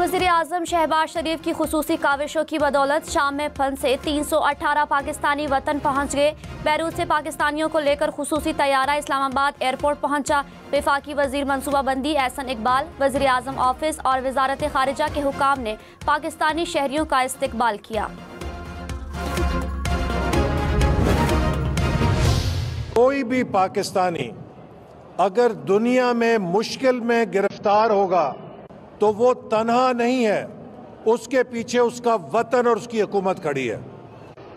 वज़ीर आज़म शहबाज शरीफ की खुसूसी काविशों की बदौलत शाम में फंसे 318 पाकिस्तानी वतन पहुंच गए। बैरूत से पाकिस्तानियों को लेकर खुसूसी तैयारा इस्लामाबाद एयरपोर्ट पहुंचा। वफाकी वजीर मनसूबाबंदी एहसन इकबाल, वज़ीर आज़म ऑफिस और वजारत खारिजा के हुकाम ने पाकिस्तानी शहरियों का इस्तकबाल किया। कोई भी पाकिस्तानी अगर दुनिया में मुश्किल में गिरफ्तार होगा तो वो तन्हा नहीं है, उसके पीछे उसका वतन और उसकी हुकूमत खड़ी है।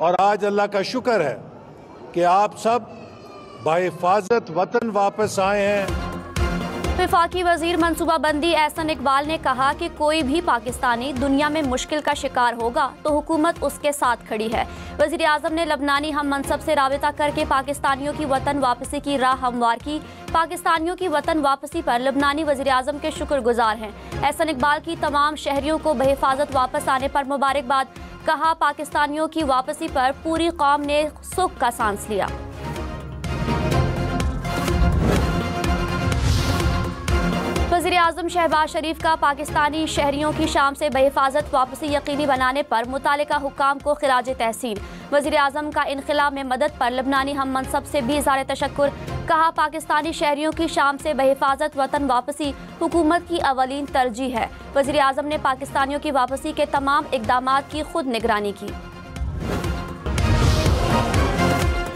और आज अल्लाह का शुक्र है कि आप सब बाहिफाजत वतन वापस आए हैं। वफाकी वजीर मनसूबाबंदी एहसन इकबाल ने कहा कि कोई भी पाकिस्तानी दुनिया में मुश्किल का शिकार होगा तो हुकूमत उसके साथ खड़ी है। वजीर आज़म ने लबनानी हम मनसब से राबिता करके पाकिस्तानियों की वतन वापसी की राह हमवार की। पाकिस्तानियों की वतन वापसी पर लबनानी वजीर आज़म के शुक्रगुजार हैं। एहसन इकबाल की तमाम शहरियों को बहिफाजत वापस आने पर मुबारकबाद। कहा, पाकिस्तानियों की वापसी पर पूरी कौम ने सुख का सांस लिया। वज़ीर आज़म शहबाज शरीफ का पाकिस्तानी शहरियों की शाम से बहिफाजत वापसी यकीनी बनाने पर मुतालिका हुकाम को खिराज तहसीन। वज़ीर आज़म का इनखला में मदद पर लबनानी हम मनसब से भी इज़हार तशक्कुर। कहा, पाकिस्तानी शहरियों की शाम से बहिफाजत वतन वापसी हुकूमत की अवलीन तरजीह है। वज़ीर आज़म ने पाकिस्तानियों की वापसी के तमाम इक़दामात की खुद निगरानी की।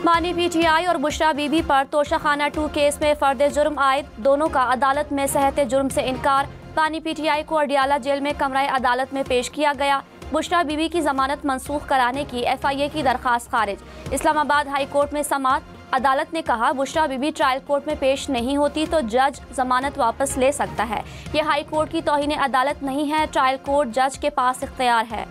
बानी पीटीआई और बुशरा बीबी पर तोशाखाना 2 केस में फर्द जुर्म आयद, दोनों का अदालत में सहते जुर्म से इनकार। बानी पीटीआई को अडियाला जेल में कमरा अदालत में पेश किया गया। बुशरा बीबी की जमानत मंसूख कराने की FIA की दरखास्त खारिज। इस्लामाबाद हाई कोर्ट में समाअत। अदालत ने कहा, बुशरा बीबी ट्रायल कोर्ट में पेश नहीं होती तो जज जमानत वापस ले सकता है। यह हाई कोर्ट की तौहीन अदालत नहीं है, ट्रायल कोर्ट जज के पास इख्तियार है।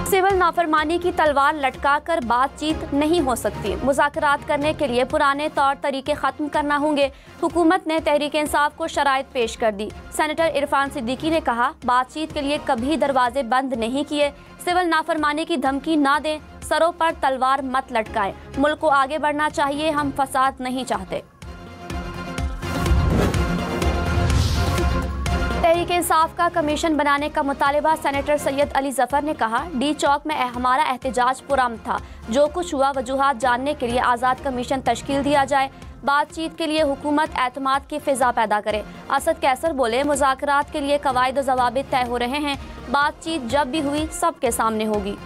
सिविल नाफरमानी की तलवार लटका कर बातचीत नहीं हो सकती। मुज़ाकरात करने के लिए पुराने तौर तरीके ख़त्म करना होंगे। हुकूमत ने तहरीक इंसाफ को शराइत पेश कर दी। सेनेटर इरफान सिद्दीकी ने कहा, बातचीत के लिए कभी दरवाजे बंद नहीं किए। सिविल नाफरमानी की धमकी ना दें, सरों पर तलवार मत लटकाएं। मुल्क को आगे बढ़ना चाहिए, हम फसाद नहीं चाहते। तहरीक इंसाफ का कमीशन बनाने का मुतालिबा। सेनेटर सैयद अली जफर ने कहा, डी चौक में हमारा एहतजाज पुरअमन था। जो कुछ हुआ वजूहात जानने के लिए आज़ाद कमीशन तश्कील दिया जाए। बातचीत के लिए हुकूमत एतमाद की फ़िज़ा पैदा करे। असद कैसर बोले, मुज़ाकरात के लिए कवायद व ज़वाबित तय हो रहे हैं। बातचीत जब भी हुई सबके सामने होगी।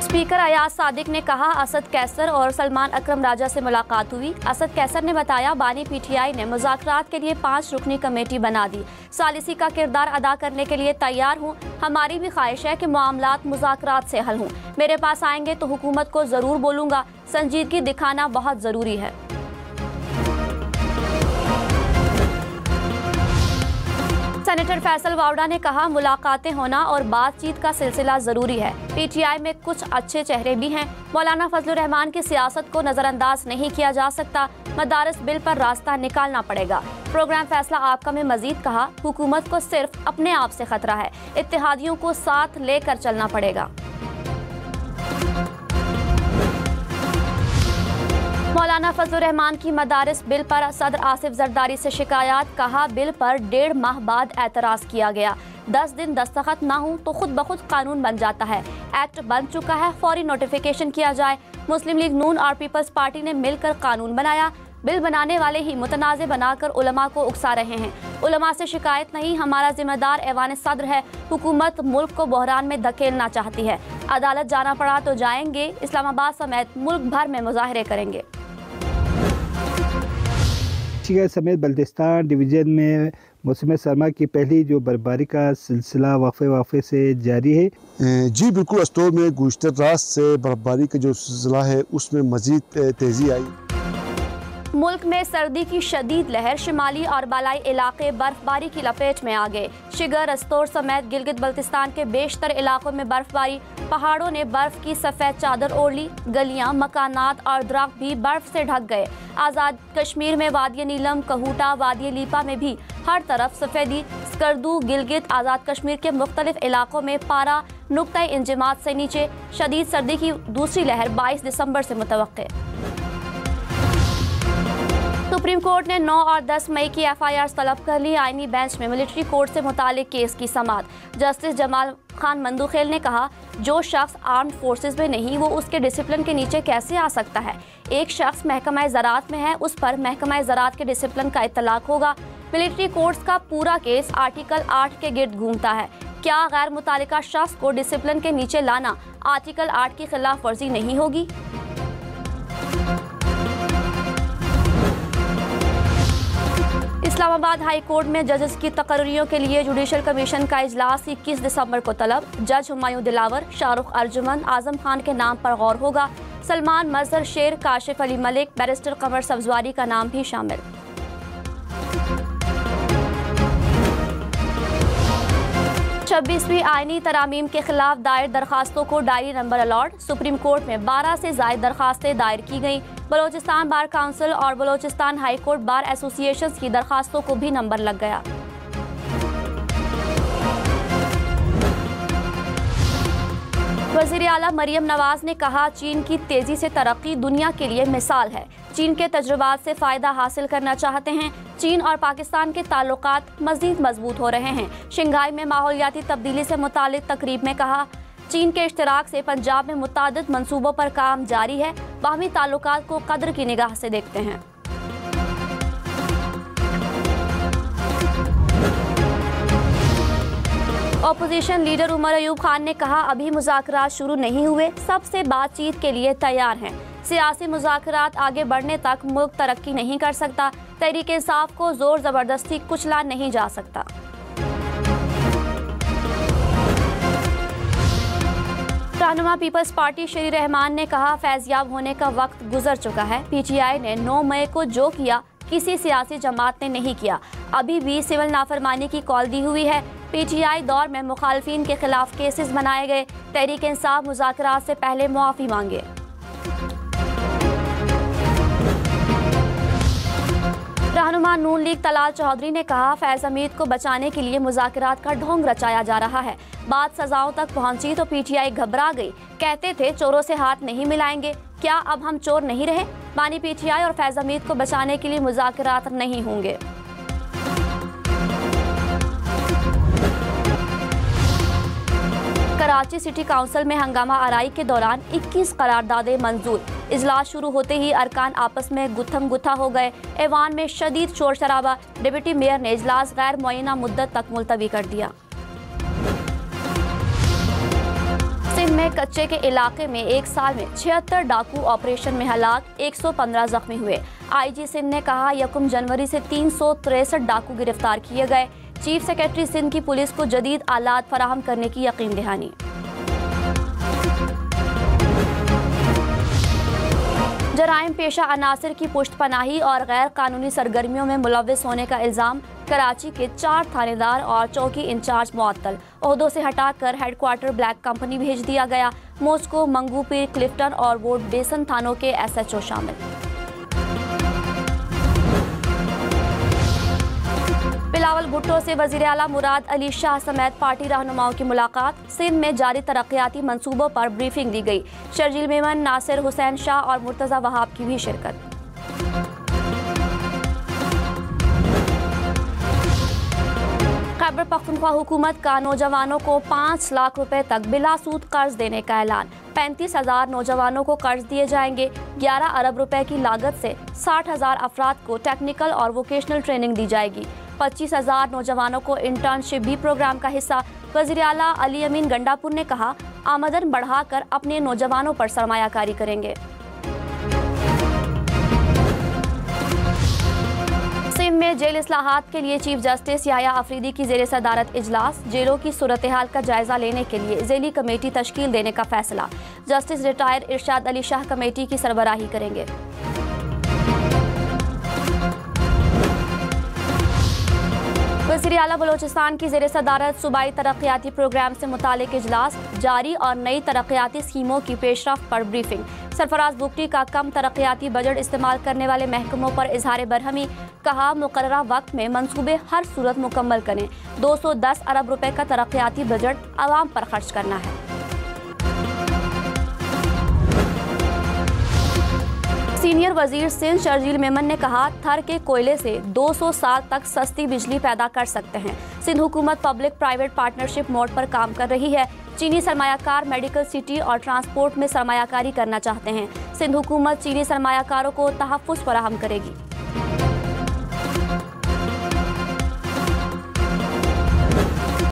स्पीकर अयाज सादिक ने कहा, असद कैसर और सलमान अकरम राजा से मुलाकात हुई। असद कैसर ने बताया, बानी पीटीआई ने मुज़ाकरात के लिए 5 रुकनी कमेटी बना दी। सालिसी का किरदार अदा करने के लिए तैयार हूँ। हमारी भी ख्वाहिश है कि मामलात मुज़ाकरात से हल हों। मेरे पास आएंगे तो हुकूमत को ज़रूर बोलूँगा। संजीदगी दिखाना बहुत ज़रूरी है। सेनेटर फैसल वावड़ा ने कहा, मुलाकातें होना और बातचीत का सिलसिला जरूरी है। पीटीआई में कुछ अच्छे चेहरे भी हैं। मौलाना फजलुर रहमान की सियासत को नजरअंदाज नहीं किया जा सकता। मदारस बिल पर रास्ता निकालना पड़ेगा। प्रोग्राम फैसला आपका में मजीद कहा, हुकूमत को सिर्फ अपने आप से खतरा है, इत्तेहादियों को साथ लेकर चलना पड़ेगा। मौलाना फजलुर रहमान की मदारिस बिल पर सदर आसिफ जरदारी से शिकायत। कहा, बिल पर 1.5 माह बाद एतराज़ किया गया। 10 दिन दस्तखत ना हो तो खुद ब खुद कानून बन जाता है। एक्ट बन चुका है, फौरी नोटिफिकेशन किया जाए। मुस्लिम लीग नून और पीपल्स पार्टी ने मिलकर कानून बनाया। बिल बनाने वाले ही मुतनाज़े बनाकर उलमा को उकसा रहे हैं। उलमा से शिकायत नहीं, हमारा जिम्मेदार ऐवान सदर है। हुकूमत मुल्क को बहरान में धकेलना चाहती है। अदालत जाना पड़ा तो जाएंगे। इस्लामाबाद समेत मुल्क भर में मुजाहरे करेंगे। समेत बल्तिस्तान डिवीज़न में मौसम सरमा की पहली जो बर्फबारी का सिलसिला वाक़े से जारी है। जी बिल्कुल, अस्तोर में गुज़िश्ता रात से बर्फबारी का जो सिलसिला है उसमें मज़ीद तेज़ी आई। मुल्क में सर्दी की शदीद लहर, शिमाली और बालाई इलाके बर्फबारी की लपेट में आ गए। शिगर, अस्तोर समेत गिलगित बल्तिस्तान के बेशतर इलाकों में बर्फबारी। पहाड़ों ने बर्फ की सफ़ेद चादर ओढ़ ली। गलियां, मकानात और दरख्त भी बर्फ से ढक गए। आज़ाद कश्मीर में वादी नीलम, कहूटा, वादी लीपा में भी हर तरफ सफ़ेदी। स्कर्दू, गिलगित, आज़ाद कश्मीर के मुख्तलिफ इलाकों में पारा नुक्ता इंजमात से नीचे। शदीद सर्दी की दूसरी लहर 22 दिसंबर से मुतवक्के। सुप्रीम कोर्ट ने 9 और 10 मई की FIR तलब कर ली। आईनी बेंच में मिलिट्री कोर्ट से मुतालिक केस की समाअत। जस्टिस जमाल खान मंदुखेल ने कहा, जो शख्स आर्म्ड फोर्सेस में नहीं वो उसके डिसिप्लिन के नीचे कैसे आ सकता है। एक शख्स महकमा ज़राअत में है, उस पर महकमा ज़राअत के डिसिप्लिन का इतलाक होगा। मिलिट्री कोर्ट्स का पूरा केस आर्टिकल 8 के गिर्द घूमता है। क्या गैर मुतालिका शख्स को डिसिप्लिन के नीचे लाना आर्टिकल 8 की खिलाफ वर्जी नहीं होगी? इस्लामाबाद हाई कोर्ट में जजेस की तकर्रियों के लिए जुडिशल कमीशन का इजलास 21 दिसंबर को तलब। जज हुमायूं दिलावर, शाहरुख अर्जुमन, आजम खान के नाम पर गौर होगा। सलमान मजहर शेर, काशिफ अली मलिक, बैरिस्टर कमर सब्जवारी का नाम भी शामिल। छब्बीसवीं आईनी तरामीम के खिलाफ दायर दरखास्तों को diary number allot. Supreme court में 12 से ज़ायद दरखास्तें दायर की गईं। बलोचिस्तान बार काउंसिल और Balochistan high court bar association की दरखास्तों को भी नंबर लग गया। वज़ीर आला मरियम नवाज ने कहा, चीन की तेजी से तरक्की दुनिया के लिए मिसाल है। चीन के तजुर्बात से फ़ायदा हासिल करना चाहते हैं। चीन और पाकिस्तान के ताल्लुकात मज़ीद मजबूत हो रहे हैं। शंघाई में माहौलियाती तब्दीली से मुतालिक तकरीब में कहा, चीन के इश्तराक से पंजाब में मुतादिद मंसूबों पर काम जारी है। बाहमी ताल्लुकात को कद्र की निगाह से देखते हैं। अपोजिशन लीडर उमर अयूब खान ने कहा, अभी मुज़ाकरात शुरू नहीं हुए, सबसे बातचीत के लिए तैयार हैं। सियासी मुज़ाकरात आगे बढ़ने तक मुल्क तरक्की नहीं कर सकता। तहरीक इंसाफ को जोर ज़बरदस्ती कुचला नहीं जा सकता। रहनुमा पीपल्स पार्टी शरी रहमान ने कहा, फैज़याब होने का वक्त गुजर चुका है। PTI ने 9 मई को जो किया किसी सियासी जमात ने नहीं किया। अभी भी सिविल नाफरमानी की कॉल दी हुई है। PTI दौर में मुखालफिन के खिलाफ केसेस बनाए गए। तहरीक इंसाफ मुज़ाकरात से पहले मुआफ़ी मांगे। रहनुमा नून लीग तलाल चौधरी ने कहा, फैज़ हमीद को बचाने के लिए मुज़ाकरात का ढोंग रचाया जा रहा है। बात सजाओं तक पहुंची तो PTI घबरा गई। कहते थे चोरों से हाथ नहीं मिलाएंगे। क्या अब हम चोर नहीं रहे? मानी PTI और फैज़ हमीद को बचाने के लिए मुज़ाकरात नहीं होंगे। कराची सिटी काउंसिल में हंगामा आराई के दौरान 21 करारदादें मंजूर। इजलास शुरू होते ही अरकान आपस में गुत्थम गुत्था हो गए। ऐवान में शदीद शोर शराबा। डिप्टी मेयर ने इजलास गैर मुअय्यना मुद्दत तक मुलतवी कर दिया। सिंध में कच्चे के इलाके में एक साल में 76 डाकू ऑपरेशन में हलाक, 115 जख्मी हुए। IG सिंध ने कहा, 1 जनवरी से 363 डाकू गिरफ्तार किए गए। चीफ सेक्रेटरी सिंध की पुलिस को जदीद आलात फराहम करने की यकीन दहानी। जराइम पेशा अनासिर की पुश्तपनाही और गैर कानूनी सरगर्मियों में मुलव्विस होने का इल्ज़ाम। कराची के 4 थानेदार और चौकी इंचार्ज मुअत्तल। ओहदों से हटाकर हेडक्वार्टर ब्लैक कंपनी भेज दिया गया। मॉस्को, मंगूपीर, क्लिफ्टन और वोट बेसन थानों के SHO शामिल। बिलावल भुट्टो से वज़ीर आला मुराद अली शाह समेत पार्टी रहनुमाओं की मुलाकात। सिंध में जारी तरक्याती मंसूबों पर ब्रीफिंग दी गई। शर्जील मेमन, नासिर हुसैन शाह और मुर्तज़ा वहाब की भी शिरकत। खैबर पख्तूनख्वा हुकूमत का नौजवानों को 5 लाख रुपए तक बिला सूद कर्ज देने का ऐलान। 35,000 नौजवानों को कर्ज दिए जाएंगे। 11 अरब रुपए की लागत से 60,000 अफराद को टेक्निकल और वोकेशनल ट्रेनिंग दी जाएगी। 25,000 नौजवानों को इंटर्नशिप भी प्रोग्राम का हिस्सा। वज़ीर आला अली अमीन गंडापुर ने कहा, आमदन बढ़ाकर अपने नौजवानों पर सरमायाकारी करेंगे। सिंध में जेल इस्लाहात के लिए चीफ जस्टिस याह्या अफरीदी की ज़ेर सदारत इजलास। जेलों की सूरत हाल का जायजा लेने के लिए ज़ेली कमेटी तश्कील देने का फैसला। जस्टिस रिटायर इरशाद अली शाह कमेटी की सरबराही करेंगे। वज़ीर आला बलोचिस्तान की ज़ेर सदारत सूबाई तरक्याती प्रोग्राम से मुतालिक इजलास जारी और नई तरक्याती स्कीमों की पेशरफ्त पर ब्रीफिंग। सरफराज बुगटी का कम तरक्याती बजट इस्तेमाल करने वाले महकमों पर इजहार बरहमी। कहा, मुकर्ररा वक्त में मंसूबे हर सूरत मुकम्मल करें। 210 अरब रुपए का तरक्याती बजट आवाम पर खर्च करना है। सीनियर वजीर सिंध शर्जील मेमन ने कहा, थर के कोयले से 200 साल तक सस्ती बिजली पैदा कर सकते हैं। सिंध हुकूमत पब्लिक प्राइवेट पार्टनरशिप मोड पर काम कर रही है। चीनी सरमायाकार मेडिकल सिटी और ट्रांसपोर्ट में सरमायाकारी करना चाहते हैं। सिंध हुकूमत चीनी सरमायाकारों को तहफ़्फ़ुज़ फराहम करेगी।